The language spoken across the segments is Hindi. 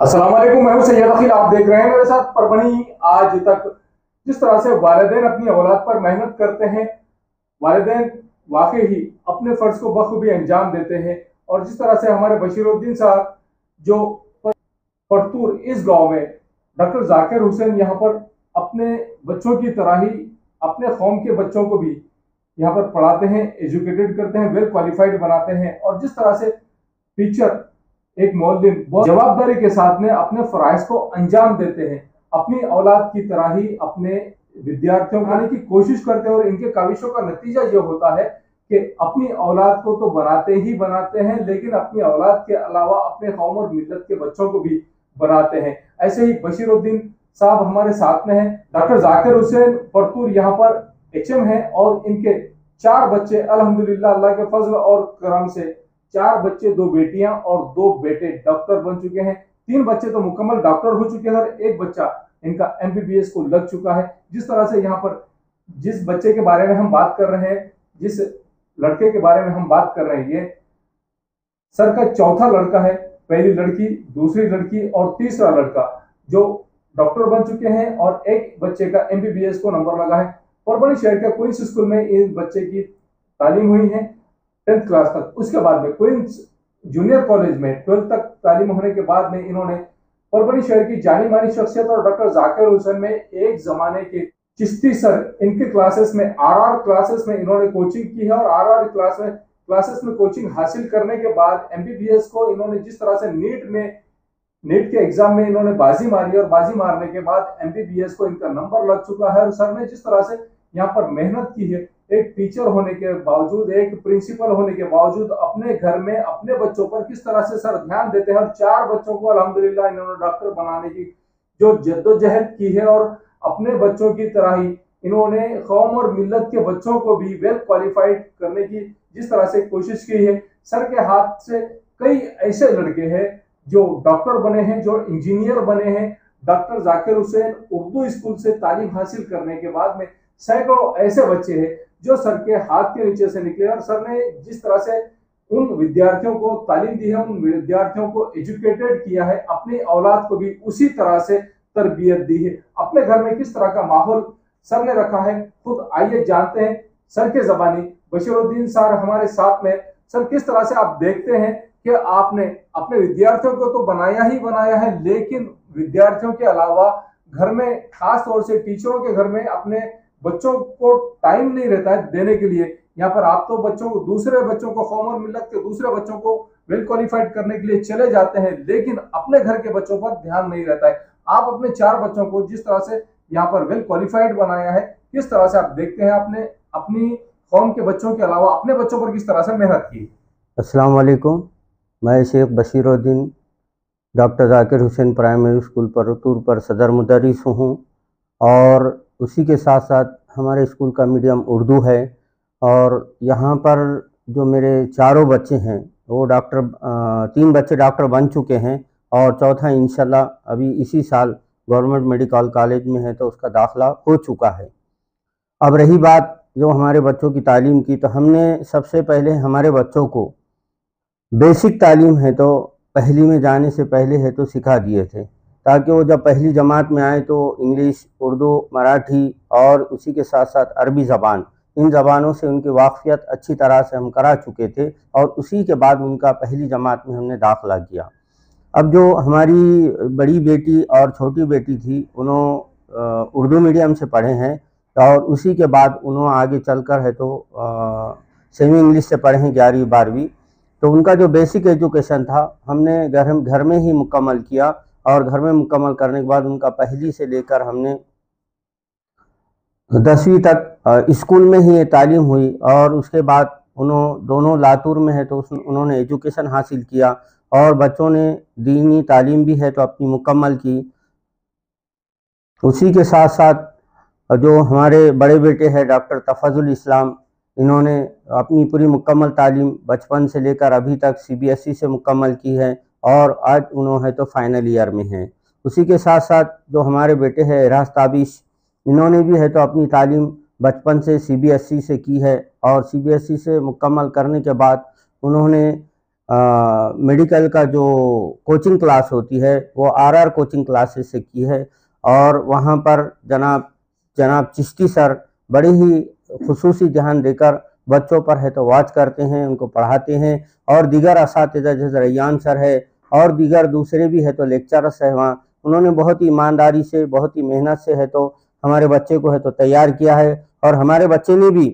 अस्सलाम वालेकुम, मैं हूं सैयद अखिल। आप देख रहे हैं मेरे साथ परभणी आज तक। जिस तरह से वालिदैन अपनी औलाद पर मेहनत करते हैं, वालिदैन वाकई ही अपने फर्ज को बखूबी अंजाम देते हैं। और जिस तरह से हमारे बशीरुद्दीन साहब जो परतूर इस गांव में डॉक्टर जाकिर हुसैन यहाँ पर अपने बच्चों की तरह ही अपने कौम के बच्चों को भी यहाँ पर पढ़ाते हैं, एजुकेटेड करते हैं, वेल क्वालिफाइड बनाते हैं। और जिस तरह से टीचर एक मौलिम बहुत जवाबदारी के साथ में अपने फराइज को अंजाम देते हैं, अपनी औलाद की तरह ही अपने विद्यार्थियों को बनाने की कोशिश करते हैं। और इनके काविशों का नतीजा ये होता है कि अपनी औलाद को तो बनाते ही बनाते हैं, लेकिन अपनी औलाद के अलावा अपने कौम और मिल्लत के बच्चों को भी बनाते हैं। ऐसे ही बशीरुद्दीन साहब हमारे साथ में हैं। डॉक्टर जाकिर हुसैन परतूर यहाँ पर एचएम है और इनके 4 बच्चे अल्हम्दुलिल्लाह अल्लाह के फजल और करम से 4 बच्चे, 2 बेटियां और 2 बेटे डॉक्टर बन चुके हैं। 3 बच्चे तो मुकम्मल डॉक्टर हो चुके हैं और एक बच्चा इनका एमबीबीएस को लग चुका है। जिस तरह से यहाँ पर जिस बच्चे के बारे में हम बात कर रहे हैं, जिस लड़के के बारे में हम बात कर रहे हैं, ये सर का चौथा लड़का है। पहली लड़की, दूसरी लड़की और तीसरा लड़का जो डॉक्टर बन चुके हैं और एक बच्चे का एमबीबीएस को नंबर लगा है। परभणी शहर के क्वींस स्कूल में इस बच्चे की तालीम हुई है 10th क्लास तक। उसके बाद में क्वींस जूनियर कॉलेज में 12th तक तालीम होने के बाद में इन्होंने परभणी शहर की जानी मानी शख्सियत और डॉक्टर जाकिर हुसैन में एक जमाने के चिश्ती सर इनके क्लासेस में आरआर क्लासेस में इन्होंने कोचिंग की है। और आरआर क्लासेस में कोचिंग हासिल करने के बाद एमबीबीएस को इन्होंने जिस तरह से नीट के एग्जाम में इन्होंने बाजी मारी और बाजी मारने के बाद एमबीबीएस को इनका नंबर लग चुका है। और सर ने जिस तरह से यहाँ पर मेहनत की है, एक टीचर होने के बावजूद, एक प्रिंसिपल होने के बावजूद अपने घर में अपने बच्चों पर किस तरह से सर ध्यान देते हैं। और 4 बच्चों को अल्हम्दुलिल्लाह इन्होंने डॉक्टर बनाने की जो जद्दोजहद की है और अपने बच्चों की तरह ही इन्होंने कौम और मिल्लत के बच्चों को भी वेल क्वालिफाइड करने की जिस तरह से कोशिश की है। सर के हाथ से कई ऐसे लड़के हैं जो डॉक्टर बने हैं, जो इंजीनियर बने हैं। डॉक्टर जाकिर हुसैन उर्दू स्कूल से तालीम हासिल करने के बाद में सैकड़ों ऐसे बच्चे हैं जो सर के हाथ के नीचे से निकले। और सर ने जिस तरह से उन विद्यार्थियों को तालीम दी है, उन विद्यार्थियों को एजुकेटेड किया है, अपनी औलाद को भी उसी तरह से तरबियत दी है। अपने घर में किस तरह का माहौल सर ने रखा है, खुद आइए जानते हैं सर के जबानी। बशीरुद्दीन सर हमारे साथ में। सर, किस तरह से आप देखते हैं कि आपने अपने विद्यार्थियों को तो बनाया ही बनाया है, लेकिन विद्यार्थियों के अलावा घर में खास तौर से टीचरों के घर में अपने बच्चों को टाइम नहीं रहता है देने के लिए। यहाँ पर आप तो दूसरे बच्चों को, कौम और मिल्लत के दूसरे बच्चों को वेल क्वालिफाइड करने के लिए चले जाते हैं, लेकिन अपने घर के बच्चों पर ध्यान नहीं रहता है। आप अपने 4 बच्चों को जिस तरह से यहाँ पर वेल क्वालिफाइड बनाया है, किस तरह से आप देखते हैं आपने अपनी कौम के बच्चों के अलावा अपने बच्चों पर किस तरह से मेहनत की? अस्सलाम वालेकुम, मैं Shaikh Bashiruddin doctor Zakir Hussain primary school Partur पर सदर मुदर्रिस हूँ और उसी के साथ साथ हमारे स्कूल का मीडियम उर्दू है। और यहाँ पर जो मेरे चारों बच्चे हैं वो 3 बच्चे डॉक्टर बन चुके हैं और चौथा इंशाल्लाह अभी इसी साल गवर्नमेंट मेडिकल कॉलेज में है तो उसका दाखिला हो चुका है। अब रही बात जो हमारे बच्चों की तालीम की, तो हमने सबसे पहले हमारे बच्चों को बेसिक तालीम है तो पहली में जाने से पहले है तो सिखा दिए थे, ताकि वो जब पहली जमात में आए तो इंग्लिश, उर्दू, मराठी और उसी के साथ साथ अरबी ज़बान, इन ज़बानों से उनकी वाक़फ़ियत अच्छी तरह से हम करा चुके थे और उसी के बाद उनका पहली जमात में हमने दाखिला किया। अब जो हमारी बड़ी बेटी और छोटी बेटी थी, उन्होंने उर्दू मीडियम से पढ़े हैं और उसी के बाद उन्होंने आगे चलकर है तो सेमी इंग्लिश से पढ़े हैं 11वीं 12वीं। तो उनका जो बेसिक एजुकेशन था हमने घर में ही मुकम्मल किया और घर में मुकम्मल करने के बाद उनका पहली से लेकर हमने 10वीं तक स्कूल में ही तालीम हुई। और उसके बाद दोनों लातूर में है तो उन्होंने एजुकेशन हासिल किया और बच्चों ने दीनी तालीम भी है तो अपनी मुकम्मल की। उसी के साथ साथ जो हमारे बड़े बेटे हैं डॉक्टर तफजुल इस्लाम, इन्होंने अपनी पूरी मुकम्मल तालीम बचपन से लेकर अभी तक सीबीएसई से मुकम्मल की है और आज उन्होंने तो फाइनल ईयर में हैं। उसी के साथ साथ जो हमारे बेटे हैं एराज ताबिश, इन्होंने भी है तो अपनी तालीम बचपन से सीबीएसई से की है और सीबीएसई से मुकम्मल करने के बाद उन्होंने मेडिकल का जो कोचिंग क्लास होती है वो आरआर कोचिंग क्लासेस से की है। और वहाँ पर जनाब जनाब चिश्ती सर बड़े ही खुसूसी ध्यान देकर बच्चों पर है तो वॉच करते हैं, उनको पढ़ाते हैं। और दीगर असातिज़ा जैसे रैयान सर है और दीगर दूसरे भी है तो लेक्चरर्स है वहाँ, उन्होंने बहुत ही ईमानदारी से, बहुत ही मेहनत से है तो हमारे बच्चे को है तो तैयार किया है। और हमारे बच्चे ने भी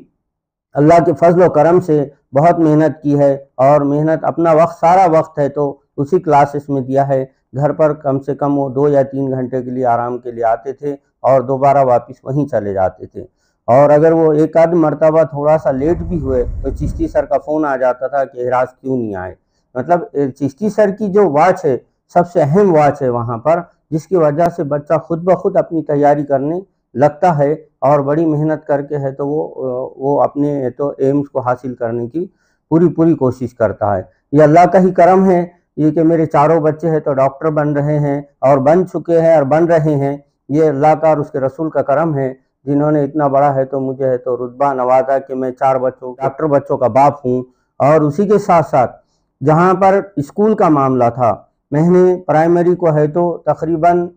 अल्लाह के फजल व करम से बहुत मेहनत की है और मेहनत अपना वक्त, सारा वक्त है तो उसी क्लासेस में दिया है। घर पर कम से कम वो 2 या 3 घंटे के लिए आराम के लिए आते थे और दोबारा वापस वहीं चले जाते थे। और अगर वो एक आध मर्तबा थोड़ा सा लेट भी हुए तो चिश्ती सर का फ़ोन आ जाता था कि एहराज क्यों नहीं आए। मतलब चिश्ती सर की जो वॉच है सबसे अहम वॉच है वहाँ पर, जिसकी वजह से बच्चा खुद ब खुद अपनी तैयारी करने लगता है और बड़ी मेहनत करके है तो वो अपने तो एम्स को हासिल करने की पूरी कोशिश करता है। ये अल्लाह का ही करम है ये कि मेरे चारों बच्चे हैं तो डॉक्टर बन रहे हैं और बन चुके हैं और बन रहे हैं। ये अल्लाह का और उसके रसूल का करम है जिन्होंने इतना बड़ा है तो मुझे है तो रुतबा नवाजा कि मैं 4 बच्चों डॉक्टर बच्चों का बाप हूँ। और उसी के साथ साथ जहाँ पर स्कूल का मामला था, मैंने प्राइमरी को है तो तकरीबन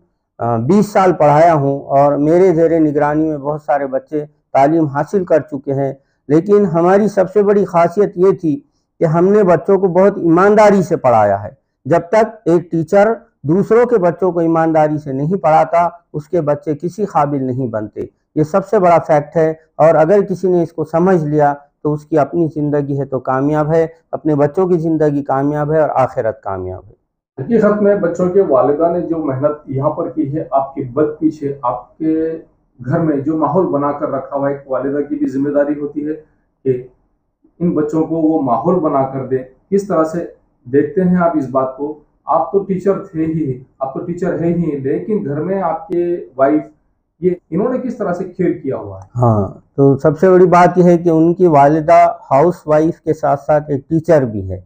20 साल पढ़ाया हूँ और मेरे ज़ेरे निगरानी में बहुत सारे बच्चे तालीम हासिल कर चुके हैं। लेकिन हमारी सबसे बड़ी खासियत ये थी कि हमने बच्चों को बहुत ईमानदारी से पढ़ाया है। जब तक एक टीचर दूसरों के बच्चों को ईमानदारी से नहीं पढ़ाता उसके बच्चे किसी काबिल नहीं बनते। ये सबसे बड़ा फैक्ट है और अगर किसी ने इसको समझ लिया तो उसकी अपनी ज़िंदगी है तो कामयाब है, अपने बच्चों की ज़िंदगी कामयाब है और आखिरत कामयाब है। हकीकत में बच्चों के वालिदा ने जो मेहनत यहाँ पर की है, आपके बद पीछे आपके घर में जो माहौल बनाकर रखा हुआ है, एक वालिदा की भी जिम्मेदारी होती है कि इन बच्चों को वो माहौल बनाकर दे। किस तरह से देखते हैं आप इस बात को? आप तो टीचर थे ही, आप तो टीचर है ही, लेकिन घर में आपके वाइफ ये इन्होंने किस तरह से खेल किया हुआ है? हाँ, तो सबसे बड़ी बात यह है कि उनकी वालिदा हाउस वाइफ के साथ साथ एक टीचर भी है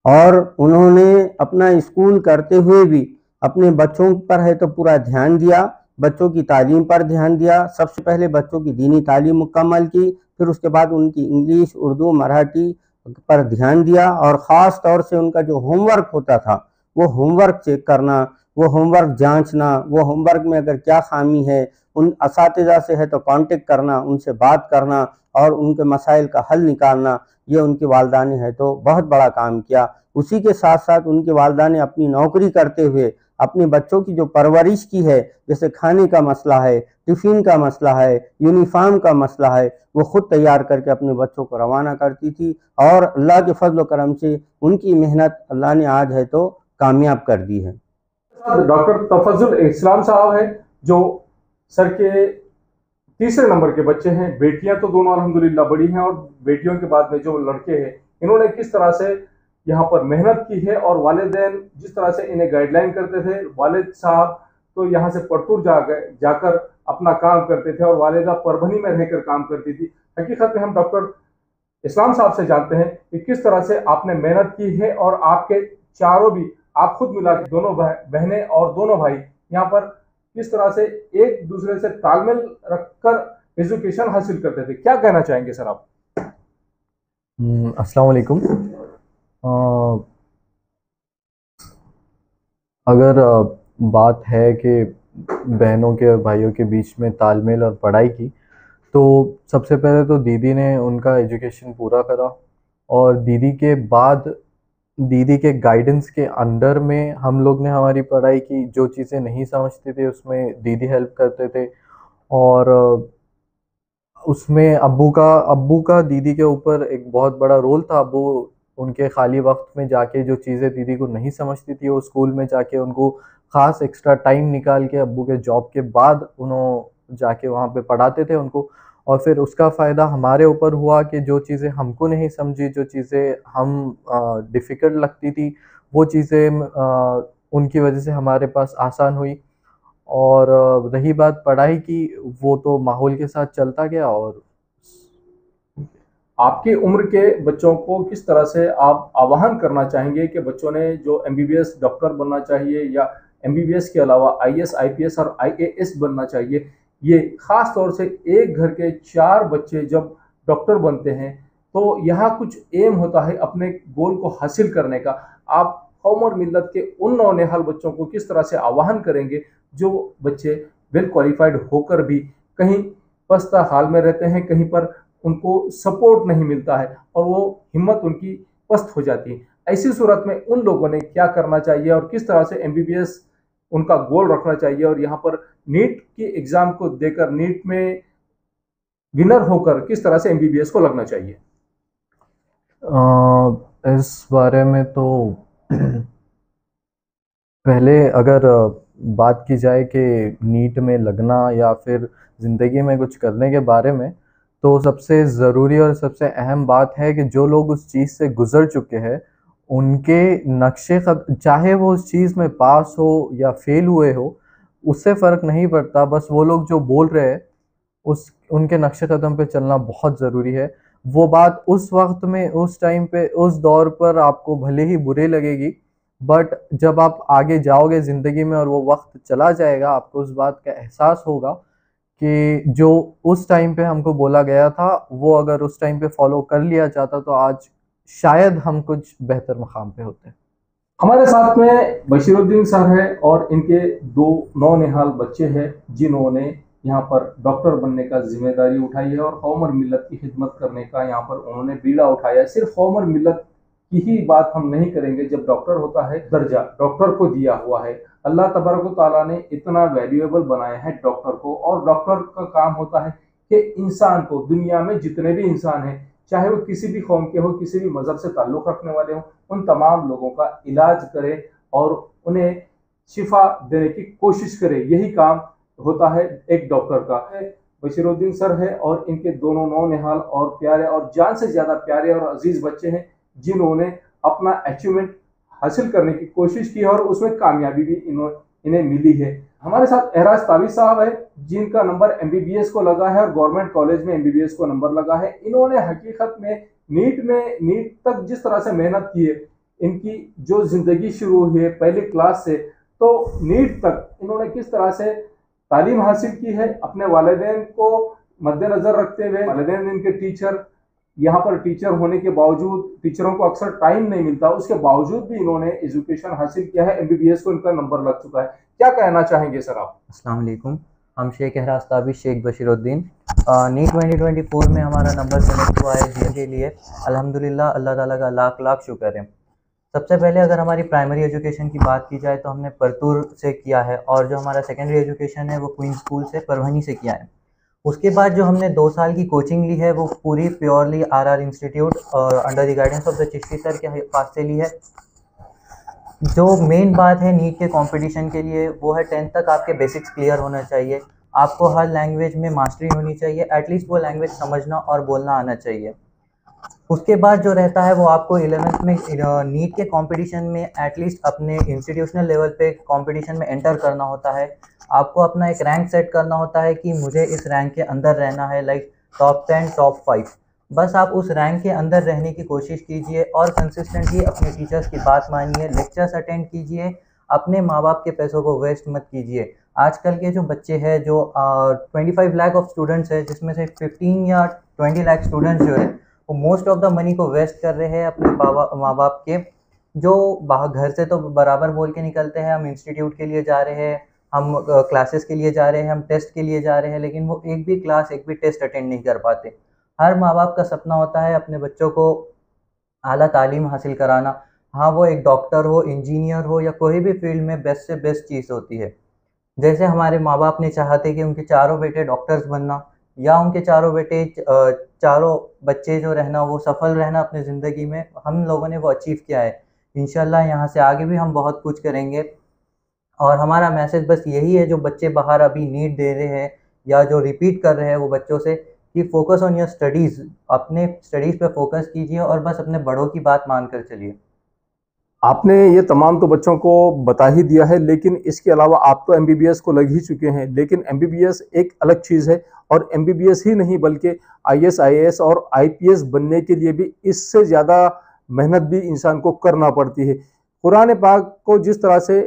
और उन्होंने अपना स्कूल करते हुए भी अपने बच्चों पर है तो पूरा ध्यान दिया, बच्चों की तालीम पर ध्यान दिया। सबसे पहले बच्चों की दीनी तालीम मुकम्मल की, फिर उसके बाद उनकी इंग्लिश, उर्दू, मराठी पर ध्यान दिया और ख़ास तौर से उनका जो होमवर्क होता था वो होमवर्क चेक करना, वो होमवर्क जांचना, वो होमवर्क में अगर क्या खामी है उन असातिज़ा से है तो कांटेक्ट करना, उनसे बात करना और उनके मसाइल का हल निकालना, ये उनकी वालदा ने है तो बहुत बड़ा काम किया। उसी के साथ साथ उनकी वालदा ने अपनी नौकरी करते हुए अपने बच्चों की जो परवरिश की है, जैसे खाने का मसला है, टिफ़िन का मसला है, यूनिफॉर्म का मसला है, वो खुद तैयार करके अपने बच्चों को रवाना करती थी और अल्लाह के फजल व करम से उनकी मेहनत अल्लाह ने आज है तो कामयाब कर दी है। डॉक्टर तफजुल इस्लाम साहब है जो सर के तीसरे नंबर के बच्चे हैं। बेटियां तो दोनों अल्हम्दुलिल्लाह बड़ी हैं और बेटियों के बाद में जो लड़के हैं इन्होंने किस तरह से यहाँ पर मेहनत की है और वालिदैन जिस तरह से इन्हें गाइडलाइन करते थे, वालिद साहब तो यहाँ से परतूर जाकर अपना काम करते थे और वालिदा परभनी में रहकर काम करती थी। हकीकत में हम डॉक्टर इस्लाम साहब से जानते हैं कि किस तरह से आपने मेहनत की है और आपके चारों भी, आप खुद मिला के दोनों बहनें और दोनों भाई यहाँ पर किस तरह से एक दूसरे से तालमेल रखकर एजुकेशन हासिल करते थे। क्या कहना चाहेंगे सर आप? अस्सलाम वालेकुम। अगर बात है कि बहनों के और भाइयों के बीच में तालमेल और पढ़ाई की, तो सबसे पहले तो दीदी ने उनका एजुकेशन पूरा करा और दीदी के बाद दीदी के गाइडेंस के अंडर में हम लोग ने हमारी पढ़ाई की। जो चीज़ें नहीं समझते थे उसमें दीदी हेल्प करते थे और उसमें अब्बू का दीदी के ऊपर एक बहुत बड़ा रोल था। अब्बू उनके खाली वक्त में जाके जो चीज़ें दीदी को नहीं समझती थी वो स्कूल में जाके उनको ख़ास एक्स्ट्रा टाइम निकाल के अब्बू के जॉब के बाद उन्होंने जाके वहाँ पे पढ़ाते थे उनको। और फिर उसका फ़ायदा हमारे ऊपर हुआ कि जो चीज़ें हमको नहीं समझी, जो चीज़ें हम डिफ़िकल्ट लगती थी, वो चीज़ें उनकी वजह से हमारे पास आसान हुई। और रही बात पढ़ाई की, वो तो माहौल के साथ चलता गया। और आपकी उम्र के बच्चों को किस तरह से आप आह्वान करना चाहेंगे कि बच्चों ने जो एमबीबीएस डॉक्टर बनना चाहिए या एमबीबीएस के अलावा आईएएस, आईपीएस और आईएएस बनना चाहिए? ये खास तौर से एक घर के 4 बच्चे जब डॉक्टर बनते हैं तो यहाँ कुछ एम होता है अपने गोल को हासिल करने का। आप कौम और मिल्लत के उन नौनिहाल बच्चों को किस तरह से आह्वान करेंगे जो बच्चे वेल क्वालिफाइड होकर भी कहीं पस्ता हाल में रहते हैं, कहीं पर उनको सपोर्ट नहीं मिलता है और वो हिम्मत उनकी पस्त हो जाती है। ऐसी सूरत में उन लोगों ने क्या करना चाहिए और किस तरह से एमबीबीएस उनका गोल रखना चाहिए और यहाँ पर नीट की एग्जाम को देकर नीट में विनर होकर किस तरह से एमबीबीएस को लगना चाहिए? इस बारे में तो पहले अगर बात की जाए कि नीट में लगना या फिर ज़िंदगी में कुछ करने के बारे में, तो सबसे ज़रूरी और सबसे अहम बात है कि जो लोग उस चीज़ से गुज़र चुके हैं उनके नक्शे चाहे वो उस चीज़ में पास हो या फेल हुए हो, उससे फ़र्क नहीं पड़ता। बस वो लोग जो बोल रहे हैं उस उनके नक्शे कदम पे चलना बहुत ज़रूरी है। वो बात उस वक्त में, उस टाइम पे, उस दौर पर आपको भले ही बुरी लगेगी, बट जब आप आगे जाओगे ज़िंदगी में और वो वक्त चला जाएगा, आपको उस बात का एहसास होगा कि जो उस टाइम पे हमको बोला गया था वो अगर उस टाइम पे फॉलो कर लिया जाता तो आज शायद हम कुछ बेहतर मकाम पे होते। हमारे साथ में बशीरुद्दीन सर है और इनके दो नौनिहाल बच्चे हैं जिन्होंने यहाँ पर डॉक्टर बनने का जिम्मेदारी उठाई है और कौम और मिल्लत की खिदमत करने का यहाँ पर उन्होंने बीड़ा उठाया है। सिर्फ कौम और मिल्लत की ही बात हम नहीं करेंगे, जब डॉक्टर होता है दर्जा डॉक्टर को दिया हुआ है। अल्लाह तबारक व तआला ने इतना वैल्यूएबल बनाया है डॉक्टर को, और डॉक्टर का काम होता है कि इंसान को, दुनिया में जितने भी इंसान हैं, चाहे वो किसी भी कौम के हो, किसी भी मजहब से ताल्लुक़ रखने वाले हो, उन तमाम लोगों का इलाज करे और उन्हें शिफा देने की कोशिश करे। यही काम होता है एक डॉक्टर का। बशीरुद्दीन सर है और इनके दोनों नौनिहाल और प्यारे और जान से ज़्यादा प्यारे और अजीज़ बच्चे हैं जिन्होंने अपना अचीवमेंट हासिल करने की कोशिश की है और उसमें कामयाबी भी इन्हें मिली है। हमारे साथ एहराज ताबी साहब है जिनका नंबर एमबीबीएस को लगा है और गवर्नमेंट कॉलेज में एमबीबीएस को नंबर लगा है। इन्होंने हकीकत में नीट तक जिस तरह से मेहनत की है, इनकी जो जिंदगी शुरू हुई है पहली क्लास से तो नीट तक इन्होंने किस तरह से तालीम हासिल की है, अपने वालिदैन को मद्देनजर रखते हुए। वालिदैन इनके टीचर, यहाँ पर टीचर होने के बावजूद टीचरों को अक्सर टाइम नहीं मिलता, उसके बावजूद भी इन्होंने एजुकेशन हासिल किया है। एमबीबीएस को इनका नंबर लग चुका है। क्या कहना चाहेंगे सर आप? अस्सलाम वालेकुम, हम शेख एहराज ताबी शेख बशीरुद्दीन। नीट 2024 में हमारा नंबर सेलेक्ट हुआ है जी के लिए। अल्हम्दुलिल्लाह, अल्लाह ताला का लाख लाख शुक्र है। सबसे पहले अगर हमारी प्राइमरी एजुकेशन की बात की जाए तो हमने परतूर से किया है और जो हमारा सेकेंडरी एजुकेशन है वो क्वीन स्कूल से परभनी से किया है। उसके बाद जो हमने 2 साल की कोचिंग ली है वो पूरी प्योरली आरआर इंस्टीट्यूट और under the guidance of the Chishti sir के पास से ली है। जो मेन बात है नीट के कंपटीशन के लिए वो है 10th तक आपके बेसिक्स क्लियर होना चाहिए। आपको हर लैंग्वेज में मास्टरी होनी चाहिए, एटलीस्ट वो लैंग्वेज समझना और बोलना आना चाहिए। उसके बाद जो रहता है वो आपको 11th में नीट के कंपटीशन में एटलीस्ट अपने इंस्टीट्यूशनल लेवल पे कंपटीशन में एंटर करना होता है। आपको अपना एक रैंक सेट करना होता है कि मुझे इस रैंक के अंदर रहना है, लाइक टॉप 10, टॉप 5। बस आप उस रैंक के अंदर रहने की कोशिश कीजिए और कंसिस्टेंटली अपने टीचर्स की बात मानिए, लेक्चर्स अटेंड कीजिए, अपने माँ बाप के पैसों को वेस्ट मत कीजिए। आजकल के जो बच्चे हैं जो 25 लाख ऑफ स्टूडेंट्स है, जिसमें से 15 या 20 लाख स्टूडेंट्स जो है वो मोस्ट ऑफ द मनी को वेस्ट कर रहे हैं अपने माँ बाप के, जो बाहर घर से तो बराबर बोल के निकलते हैं हम इंस्टीट्यूट के लिए जा रहे हैं, हम क्लासेस के लिए जा रहे हैं, हम टेस्ट के लिए जा रहे हैं, लेकिन वो एक भी क्लास, एक भी टेस्ट अटेंड नहीं कर पाते। हर माँ बाप का सपना होता है अपने बच्चों को आला तालीम हासिल कराना। हाँ, वो एक डॉक्टर हो, इंजीनियर हो या कोई भी फील्ड में बेस्ट से बेस्ट चीज़ होती है। जैसे हमारे माँ बाप ने चाहा थे कि उनके चारों बेटे डॉक्टर्स बनना या उनके चारों बच्चे जो रहना वो सफल रहना अपने ज़िंदगी में, हम लोगों ने वो अचीव किया है। इंशाल्लाह यहाँ से आगे भी हम बहुत कुछ करेंगे और हमारा मैसेज बस यही है, जो बच्चे बाहर अभी नीट दे रहे हैं या जो रिपीट कर रहे हैं वो बच्चों से कि फोकस ऑन योर स्टडीज़, अपने स्टडीज़ पे फोकस कीजिए और बस अपने बड़ों की बात मानकर चलिए। आपने ये तमाम तो बच्चों को बता ही दिया है, लेकिन इसके अलावा आप तो एमबीबीएस को लग ही चुके हैं, लेकिन एमबीबीएस एक अलग चीज़ है और एमबीबीएस ही नहीं बल्कि आईएएस, आईएएस और आईपीएस बनने के लिए भी इससे ज़्यादा मेहनत भी इंसान को करना पड़ती है। कुरान पाक को जिस तरह से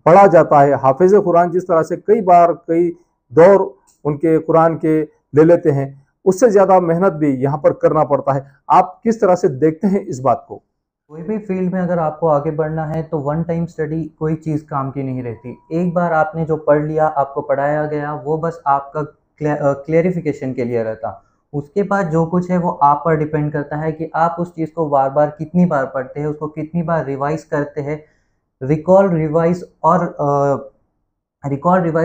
पढ़ा जाता है, हाफिज़ कुरान जिस तरह से कई बार कई दौर उनके कुरान के ले लेते हैं, उससे ज़्यादा मेहनत भी यहाँ पर करना पड़ता है। आप किस तरह से देखते हैं इस बात को? कोई भी फील्ड में अगर आपको आगे बढ़ना है तो वन टाइम स्टडी कोई चीज़ काम की नहीं रहती। एक बार आपने जो पढ़ लिया, आपको पढ़ाया गया, वो बस आपका क्लेरिफिकेशन के लिए रहता। उसके बाद जो कुछ है वो आप पर डिपेंड करता है कि आप उस चीज़ को बार बार कितनी बार पढ़ते हैं, उसको कितनी बार रिवाइज करते हैं। रिकॉल रिवाइज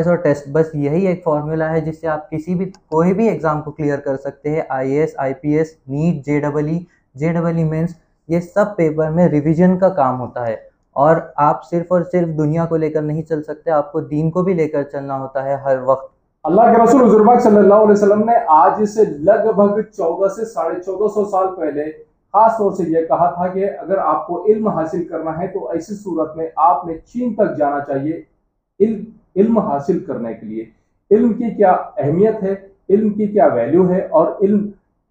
और टेस्ट, बस यही एक फॉर्मूला है जिससे आप कोई भी एग्ज़ाम को क्लियर कर सकते हैं। IAS, IPS, NEET, JEE mains, ये सब पेपर में रिवीजन का काम होता है। और आप सिर्फ और सिर्फ दुनिया को लेकर नहीं चल सकते, आपको दीन को भी लेकर चलना होता है हर वक्त। अल्लाह के रसूल हुज़ूर पाक सल्लल्लाहु अलैहि वसल्लम ने आज से लगभग 14 से 1450 साल पहले खास तौर से यह कहा था कि अगर आपको इल्म हासिल करना है तो ऐसी सूरत में आपने चीन तक जाना चाहिए इल्म हासिल करने के लिए। इल्म की क्या अहमियत है, इल्म की क्या वैल्यू है और इल्म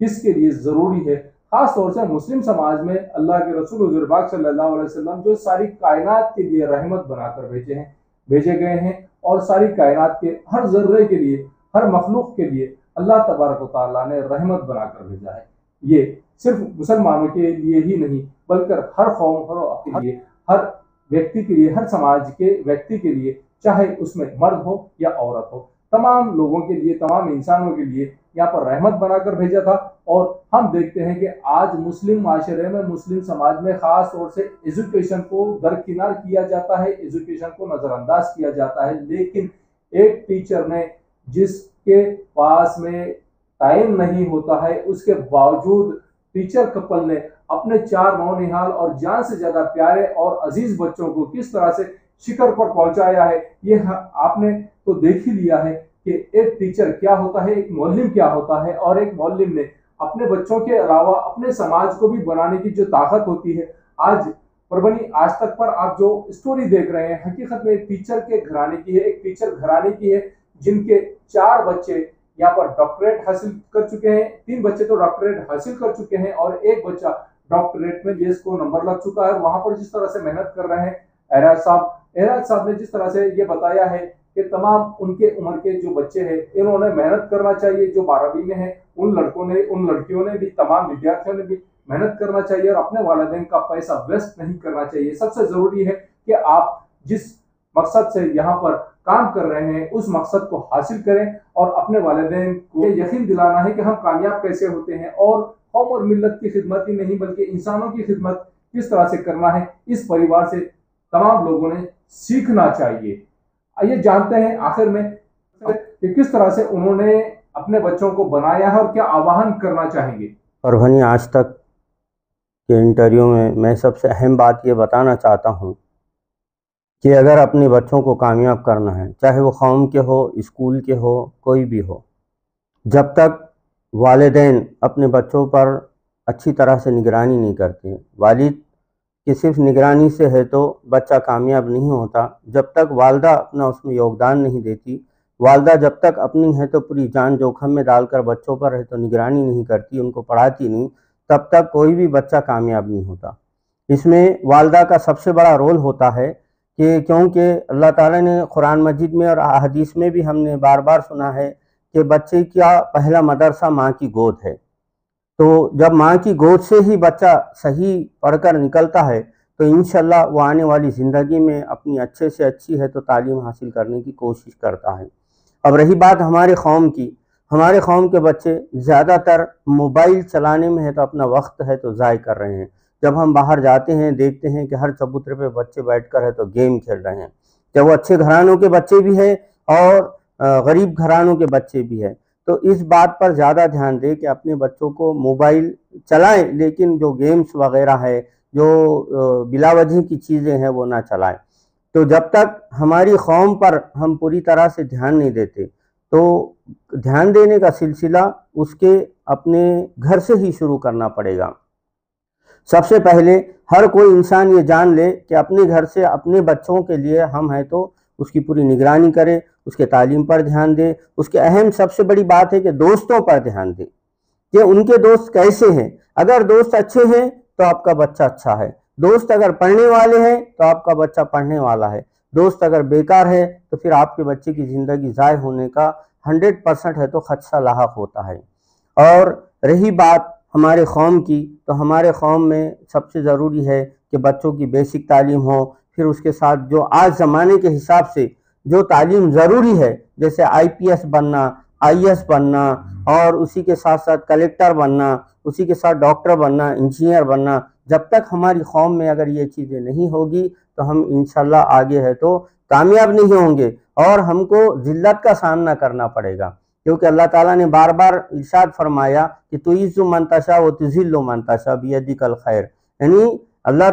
किसके लिए ज़रूरी है। खास तौर से मुस्लिम समाज में अल्लाह के रसूल हुज़ूर पाक सल्लल्लाहु अलैहि वसल्लम जो सारी कायनात के लिए रहमत बनाकर भेजे गए हैं और सारी कायनात के हर जर्रे के लिए, हर मखलूक के लिए अल्लाह तबारक व तआला ने रहमत बनाकर भेजा है। ये सिर्फ मुसलमानों के लिए ही नहीं बल्कि हर कौम के लिए, हर व्यक्ति के लिए, हर समाज के व्यक्ति के लिए, चाहे उसमें मर्द हो या औरत हो, तमाम लोगों के लिए, तमाम इंसानों के लिए यहाँ पर रहमत बनाकर भेजा था। और हम देखते हैं कि आज मुस्लिम माशरे में, मुस्लिम समाज में खास तौर से एजुकेशन को दरकिनार किया जाता है, एजुकेशन को नज़रअंदाज किया जाता है। लेकिन एक टीचर ने जिसके पास में टाइम नहीं होता है, उसके बावजूद टीचर कपल ने अपने 4 नौनिहाल और जान से ज्यादा प्यारे और अजीज बच्चों को किस तरह से शिखर पर पहुंचाया है, ये आपने तो देख ही लिया है कि एक टीचर क्या होता है, एक मौलिम क्या होता है। और एक मौलिम ने अपने बच्चों के अलावा अपने समाज को भी बनाने की जो ताकत होती है। आज परभनी आज तक पर आप जो स्टोरी देख रहे हैं, हकीकत में एक टीचर के घराने की है, एक टीचर घराने की है जिनके 4 बच्चे यहाँ पर डॉक्टरेट हासिल कर चुके हैं। 3 बच्चे तो डॉक्टरेट हासिल कर चुके हैं और एक बच्चा डॉक्टरेट में जेएस को नंबर लग चुका है। वहां पर जिस तरह से मेहनत कर रहे हैं एराज साहब ने जिस तरह से ये बताया है कि तमाम उनके उम्र के जो बच्चे हैं इन्होंने मेहनत करना चाहिए। जो 12वीं में है उन लड़कियों ने भी, तमाम विद्यार्थियों ने भी मेहनत करना चाहिए और अपने वालिदैन का पैसा वेस्ट नहीं करना चाहिए। सबसे जरूरी है कि आप जिस मकसद से यहाँ पर काम कर रहे हैं उस मकसद को हासिल करें और अपने वालिदैन को यकीन दिलाना है कि हम कामयाब कैसे होते हैं और कौम और मिल्लत की खिदमत ही नहीं बल्कि इंसानों की खिदमत किस तरह से करना है, इस परिवार से तमाम लोगों ने सीखना चाहिए। आइए जानते हैं आखिर में कि किस तरह से उन्होंने अपने बच्चों को बनाया है और क्या आह्वान करना चाहेंगे। परभनी आज तक के इंटरव्यू में मैं सबसे अहम बात ये बताना चाहता हूँ कि अगर अपने बच्चों को कामयाब करना है, चाहे वो कौम के हो, स्कूल के हो, कोई भी हो, जब तक वालिदैन अपने बच्चों पर अच्छी तरह से निगरानी नहीं करते, वालिद कि सिर्फ निगरानी से है तो बच्चा कामयाब नहीं होता। जब तक वालदा अपना उसमें योगदान नहीं देती, वालदा जब तक अपनी है तो पूरी जान जोखम में डालकर बच्चों पर है तो निगरानी नहीं करती, उनको पढ़ाती नहीं, तब तक कोई भी बच्चा कामयाब नहीं होता। इसमें वालदा का सबसे बड़ा रोल होता है कि क्योंकि अल्लाह ताला ने कुरान मजीद में और हदीस में भी हमने बार बार सुना है कि बच्चे का पहला मदरसा माँ की गोद है। तो जब माँ की गोद से ही बच्चा सही पढ़कर निकलता है तो इंशाल्लाह वो आने वाली ज़िंदगी में अपनी अच्छे से अच्छी है तो तालीम हासिल करने की कोशिश करता है। अब रही बात हमारे कौम की, हमारे कौम के बच्चे ज़्यादातर मोबाइल चलाने में है तो अपना वक्त है तो ज़ाय कर रहे हैं। जब हम बाहर जाते हैं देखते हैं कि हर चबूतरे पे बच्चे बैठकर है तो गेम खेल रहे हैं। जब वो अच्छे घरानों के बच्चे भी हैं और गरीब घरानों के बच्चे भी हैं, तो इस बात पर ज़्यादा ध्यान दें कि अपने बच्चों को मोबाइल चलाएं, लेकिन जो गेम्स वगैरह है, जो बिलावजह की चीज़ें हैं वो ना चलाएं। तो जब तक हमारी कौम पर हम पूरी तरह से ध्यान नहीं देते तो ध्यान देने का सिलसिला उसके अपने घर से ही शुरू करना पड़ेगा। सबसे पहले हर कोई इंसान ये जान ले कि अपने घर से अपने बच्चों के लिए हम हैं तो उसकी पूरी निगरानी करें, उसके तालीम पर ध्यान दे। उसके अहम सबसे बड़ी बात है कि दोस्तों पर ध्यान दे कि उनके दोस्त कैसे हैं। अगर दोस्त अच्छे हैं तो आपका बच्चा अच्छा है, दोस्त अगर पढ़ने वाले हैं तो आपका बच्चा पढ़ने वाला है, दोस्त अगर बेकार है तो फिर आपके बच्चे की ज़िंदगी ज़ाय होने का 100% है तो खदशा लाहक होता है। और रही बात हमारे कौम की, तो हमारे कौम में सबसे ज़रूरी है कि बच्चों की बेसिक तालीम हो, फिर उसके साथ जो आज ज़माने के हिसाब से जो तालीम ज़रूरी है, जैसे IPS बनना, IAS बनना, और उसी के साथ साथ कलेक्टर बनना, उसी के साथ डॉक्टर बनना, इंजीनियर बनना, जब तक हमारी कौम में अगर ये चीज़ें नहीं होगी तो हम इंशाल्लाह आगे है तो कामयाब नहीं होंगे और हमको ज़िल्लत का सामना करना पड़ेगा। क्योंकि अल्लाह ताला ने बार बार इरशाद फरमाया कि तुइज़्ज़ु मन तशा व तुज़िल्लु मन तशा बियदिकल खैर, यानी अल्लाह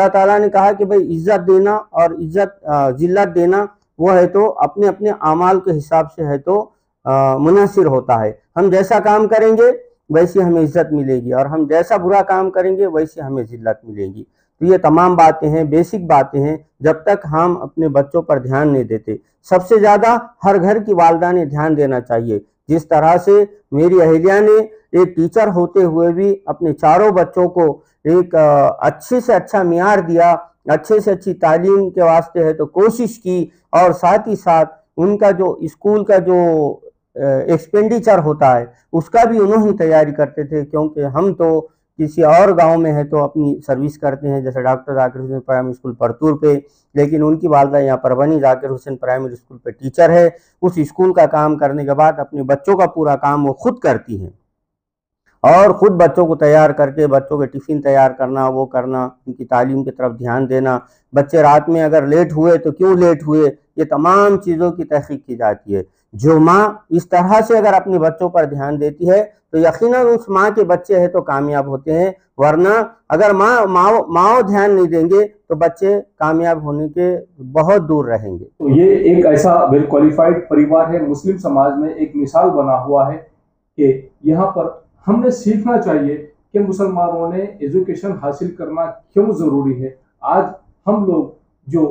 ताला ने कहा कि भाई इज़्ज़त देना और ज़िल्लत देना वो है तो अपने अपने आमाल के हिसाब से है तो मुनहसिर होता है। हम जैसा काम करेंगे वैसी हमें इज्जत मिलेगी और हम जैसा बुरा काम करेंगे वैसी हमें जिल्लत मिलेगी। तो ये तमाम बातें हैं, बेसिक बातें हैं, जब तक हम अपने बच्चों पर ध्यान नहीं देते। सबसे ज़्यादा हर घर की वालिदा ने ध्यान देना चाहिए। जिस तरह से मेरी अहलिया ने एक टीचर होते हुए भी अपने चारों बच्चों को एक अच्छे से अच्छा मियार दिया, अच्छे से अच्छी तालीम के वास्ते है तो कोशिश की, और साथ ही साथ उनका जो स्कूल का जो एक्सपेंडिचर होता है उसका भी उन्होंने तैयारी करते थे। क्योंकि हम तो किसी और गांव में है तो अपनी सर्विस करते हैं, जैसे doctor Zakir Hussain primary school Partur पे, लेकिन उनकी वालिदा यहाँ परभनी जाकिर हुसैन प्राइमरी स्कूल पे टीचर है। उस स्कूल का काम करने के बाद अपने बच्चों का पूरा काम वो खुद करती हैं और ख़ुद बच्चों को तैयार करके बच्चों के टिफ़िन तैयार करना, वो करना, उनकी तालीम की तरफ ध्यान देना, बच्चे रात में अगर लेट हुए तो क्यों लेट हुए, ये तमाम चीज़ों की तहक़ीक़ की जाती है। जो माँ इस तरह से अगर अपने बच्चों पर ध्यान देती है तो यकीनन उस माँ के बच्चे हैं तो कामयाब होते हैं, वरना अगर माँ ध्यान नहीं देंगे तो बच्चे कामयाब होने के बहुत दूर रहेंगे। तो ये एक ऐसा वेल क्वालिफाइड परिवार है, मुस्लिम समाज में एक मिसाल बना हुआ है कि यहाँ पर हमने सीखना चाहिए कि मुसलमानों ने एजुकेशन हासिल करना क्यों ज़रूरी है। आज हम लोग जो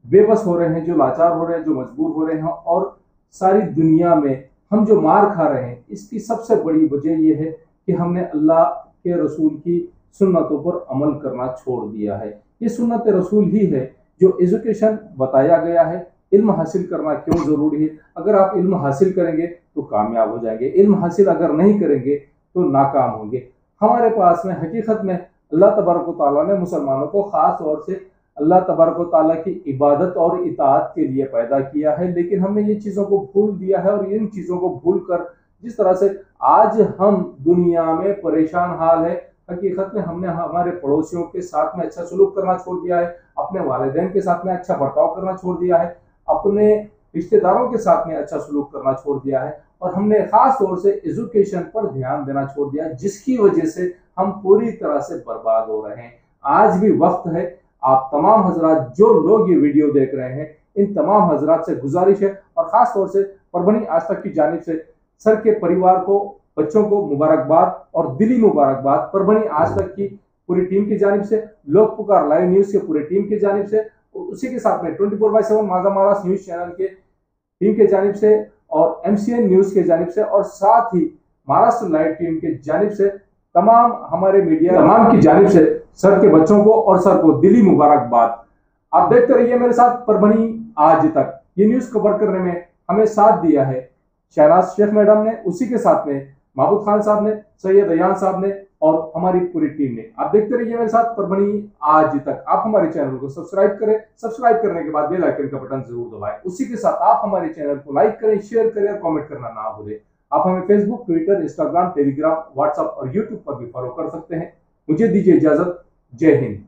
बेबस हो रहे हैं, जो लाचार हो रहे हैं, जो मजबूर हो रहे हैं और सारी दुनिया में हम जो मार खा रहे हैं, इसकी सबसे बड़ी वजह यह है कि हमने अल्लाह के रसूल की सुन्नतों पर अमल करना छोड़ दिया है। ये सुन्नत रसूल ही है जो एजुकेशन बताया गया है, इल्म हासिल करना क्यों ज़रूरी है। अगर आप इल्म हासिल करेंगे तो कामयाब हो जाएंगे, इल्म हासिल अगर नहीं करेंगे तो नाकाम होंगे। हमारे पास में हकीकत में अल्लाह तबारक व तआला ने मुसलमानों को ख़ास तौर से अल्लाह तबारक व तआला की इबादत और इताअत के लिए पैदा किया है, लेकिन हमने ये चीज़ों को भूल दिया है और इन चीज़ों को भूल कर जिस तरह से आज हम दुनिया में परेशान हाल है, हकीकत में हमने हमारे पड़ोसियों के साथ में अच्छा सलूक करना छोड़ दिया है, अपने वालिदैन के साथ में अच्छा बर्ताव करना छोड़ दिया है, अपने रिश्तेदारों के साथ में अच्छा सलूक करना छोड़ दिया है और हमने ख़ास तौर से एजुकेशन पर ध्यान देना छोड़ दिया है, जिसकी वजह से हम पूरी तरह से बर्बाद हो रहे हैं। आज भी वक्त है, आप तमाम हजरात जो लोग ये वीडियो देख रहे हैं, इन तमाम हजरात से गुजारिश है और ख़ास तौर से परभनी आज तक की जानिब से सर के परिवार को, बच्चों को मुबारकबाद और दिली मुबारकबाद। परभनी आज तक की पूरी टीम की जानिब से, लोग पुकार लाइव न्यूज़ के पूरी टीम की जानिब से, उसी के साथ में 24/7 माज़ा मारास न्यूज़ चैनल के टीम के जानिब से और MCN न्यूज़ के जानिब से और साथ ही महाराष्ट्र लाइव टीम के जानिब से तमाम हमारे मीडिया तमाम की जानिब से सर के बच्चों को और सर को दिली मुबारकबाद। आप देखते रहिए मेरे साथ परभनी आज तक। ये न्यूज़ कवर करने में हमें साथ दिया है शहनाज शेख मैडम ने, उसी के साथ में महबूब खान साहब ने, सैयद अयान साहब ने और हमारी पूरी टीम ने। आप देखते रहिए मेरे साथ परभनी आज तक। आप हमारे चैनल को सब्सक्राइब करें, सब्सक्राइब करने के बाद बेल आइकन का बटन जरूर दबाएं। उसी के साथ आप हमारे चैनल को लाइक करें, शेयर करें और कमेंट करना ना भूलें। आप हमें Facebook, Twitter, Instagram, Telegram, WhatsApp और यूट्यूब पर भी फॉलो कर सकते हैं। मुझे दीजिए इजाजत। जय हिंद।